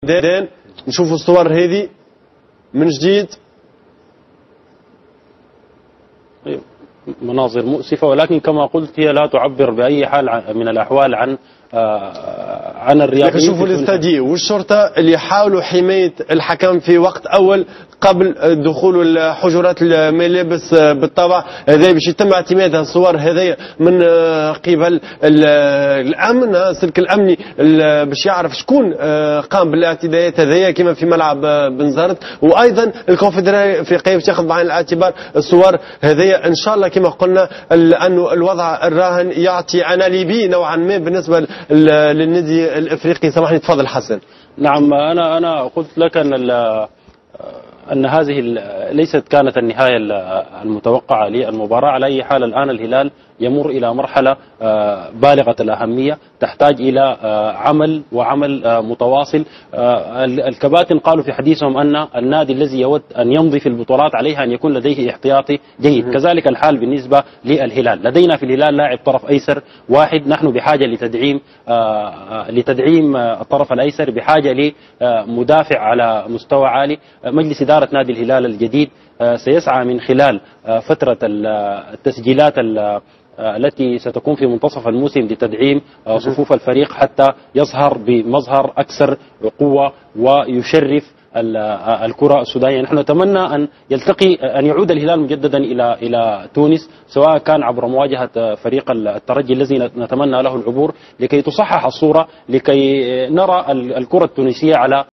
دين نشوفوا الصور هذه من جديد. مناظر مؤسفة، ولكن كما قلت هي لا تعبر بأي حال من الأحوال عن الرياضيين. شوفوا الاستاديو والشرطة اللي يحاولوا حماية الحكم في وقت أول قبل دخول الحجرات الملابس بالطبع. هذا باش يتم اعتماد الصور هذه من قبل الأمن، السلك الأمني باش يعرف شكون قام بالاعتداءات هذه كما في ملعب بنزرت. وأيضا الكونفدرالية الأفريقية باش تاخذ بعين الاعتبار الصور هذه إن شاء الله كما قلنا، لأنه الوضع الراهن يعطي أناليبي نوعا ما بالنسبة للنادي الافريقي. سامحني تفضل حسن. نعم، انا قلت لك ان هذه ليست كانت النهايه المتوقعه للمباراه. على اي حال الان الهلال يمر الى مرحله بالغه الاهميه تحتاج الى عمل متواصل. الكباتن قالوا في حديثهم ان النادي الذي يود ان يمضي في البطولات عليها ان يكون لديه احتياطي جيد. كذلك الحال بالنسبه للهلال، لدينا في الهلال لاعب طرف ايسر واحد، نحن بحاجه لتدعيم الطرف الايسر، بحاجه لمدافع على مستوى عالي. مجلس اداره نادي الهلال الجديد سيسعى من خلال فتره التسجيلات التي ستكون في منتصف الموسم لتدعيم صفوف الفريق حتى يظهر بمظهر أكثر قوة ويشرف الكرة السودانية. نحن نتمنى أن يعود الهلال مجددا إلى تونس، سواء كان عبر مواجهة فريق الترجي الذي نتمنى له العبور، لكي تصحح الصورة، لكي نرى الكرة التونسية على